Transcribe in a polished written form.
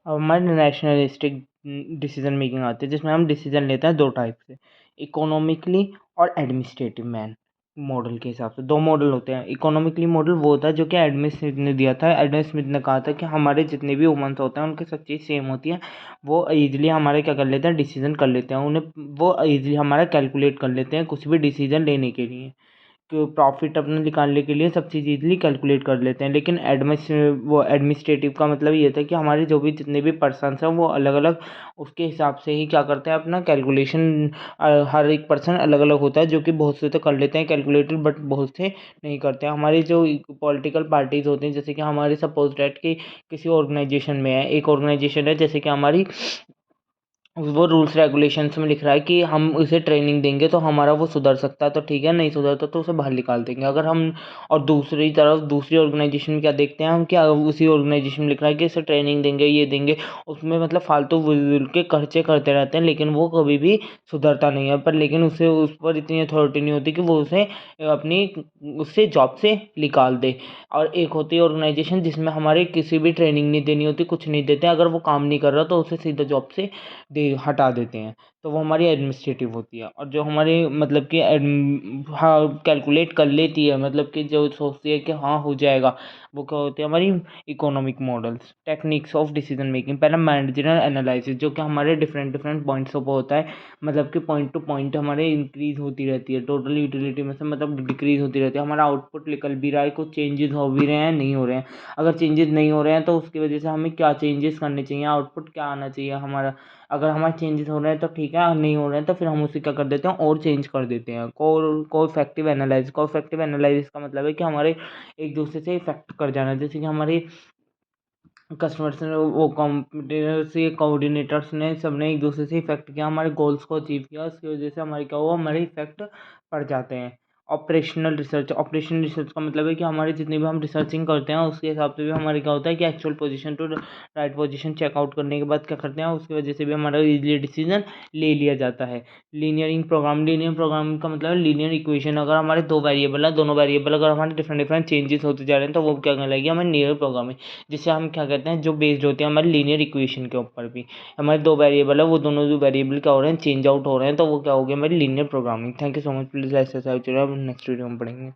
अब हमारे nationalistic decision making आती है, जिसमें हम डिसीजन लेते हैं दो टाइप से, इकोनॉमिकली और एडमिनिस्ट्रेटिव मैन मॉडल के हिसाब से। दो मॉडल होते हैं। इकोनॉमिकली मॉडल वो होता है जो कि एडम स्मिथ ने दिया था। एडम स्मिथ ने कहा था कि हमारे जितने भी ह्यूमंस होते हैं उनकी सब चीज़ सेम होती है, वो ईजिली हमारे क्या कर लेते हैं, डिसीजन कर लेते हैं, उन्हें वो ईजिली हमारा कैलकुलेट कर लेते हैं कुछ भी डिसीजन लेने के लिए, प्रॉफिट अपना निकालने के लिए सब चीज़ ईजिली कैलकुलेट कर लेते हैं। लेकिन एडमिनिस्ट्रेटिव का मतलब ये था कि हमारे जो भी जितने भी पर्सन्स हैं वो अलग अलग उसके हिसाब से ही क्या करते हैं, अपना कैलकुलेशन, हर एक पर्सन अलग अलग होता है, जो कि बहुत से तो कर लेते हैं कैलकुलेटेड, बट बहुत से नहीं करते हैं। हमारी जो पॉलिटिकल पार्टीज होती हैं, जैसे कि हमारे सपोज डैट कि किसी ऑर्गेनाइजेशन में है, एक ऑर्गेनाइजेशन है जैसे कि हमारी, वो रूल्स रेगुलेशंस में लिख रहा है कि हम उसे ट्रेनिंग देंगे तो हमारा वो सुधर सकता है, तो ठीक है, नहीं सुधरता तो उसे बाहर निकाल देंगे। अगर हम, और दूसरी तरफ दूसरी ऑर्गेनाइजेशन में क्या देखते हैं हम, क्या उसी ऑर्गेनाइजेशन में लिख रहा है कि इसे ट्रेनिंग देंगे, ये देंगे, उसमें मतलब फालतू फिजूल के खर्चे करते रहते हैं, लेकिन वो कभी भी सुधरता नहीं है। पर लेकिन उसे उस पर इतनी अथॉरिटी नहीं होती कि वो उसे अपनी उससे जॉब से निकाल दे। और एक होती है ऑर्गेनाइजेशन जिसमें हमारे किसी भी ट्रेनिंग नहीं देनी होती, कुछ नहीं देते, अगर वो काम नहीं कर रहा तो उसे सीधा जॉब से हटा देते हैं, तो वो हमारी एडमिनिस्ट्रेटिव होती है। और जो हमारी मतलब कि हाँ कैलकुलेट कर लेती है, मतलब कि जो सोचती है कि हाँ हो जाएगा, वो क्या होती है हमारी economic models. Techniques of decision making, पहला मैनेजरल एनालिसिस, जो कि हमारे डिफरेंट डिफरेंट पॉइंट्स पर होता है, मतलब कि पॉइंट टू पॉइंट हमारे इंक्रीज होती रहती है, टोटल यूटिलिटी में से मतलब डिक्रीज होती रहती है। हमारा आउटपुट निकल भी रहा है, कुछ चेंजेस हो भी रहे हैं, नहीं हो रहे हैं। अगर चेंजेस नहीं हो रहे हैं तो उसकी वजह से हमें क्या चेंजेस करने चाहिए, आउटपुट क्या आना चाहिए हमारा। अगर हमारे चेंजेस हो रहे हैं तो ठीक है, नहीं हो रहे हैं तो फिर हम उसे क्या कर देते हैं, और चेंज कर देते हैं। को इफेक्टिव एनालिसिस, को इफेक्टिव एनालिसिस का मतलब है कि हमारे एक दूसरे से इफेक्ट कर जाना, जैसे कि हमारे कस्टमर्स ने, वो कॉम्पिटिटर्स या कोऑर्डिनेटर्स ने, सबने एक दूसरे से इफेक्ट किया, हमारे गोल्स को अचीव किया, उसकी वजह से हमारे क्या हुआ, हमारे इफेक्ट पड़ जाते हैं। ऑपरेशनल रिसर्च का मतलब है कि हमारे जितनी भी हम रिसर्चिंग करते हैं उसके हिसाब से भी हमारे क्या होता है कि actual position to right position check out करने के बाद क्या करते हैं, उसकी वजह से भी हमारा इजीली डिसीजन ले लिया जाता है। लीनियर प्रोग्रामिंग का मतलब है लीनियर इक्वेशन। अगर हमारे दो वेरिएबल है, दोनों वेरिएबल अगर हमारे डिफरेंट डिफरेंट चेंजेस होते जा रहे हैं तो वो क्या कहलाएगी, हमारी लीनियर प्रोग्रामिंग, जिससे हम क्या कहते हैं, जो बेस्ड होती है हमारी लीनियर इक्वेशन के ऊपर भी। हमारे दो वेरिएबल है, वो दोनों जो वेरिएबल क्या हो रहे हैं, चेंज आउट हो रहे हैं, तो वो क्या हो गया, हमारी linear programming. Thank you so much, please exercise next video में पढ़ेंगे।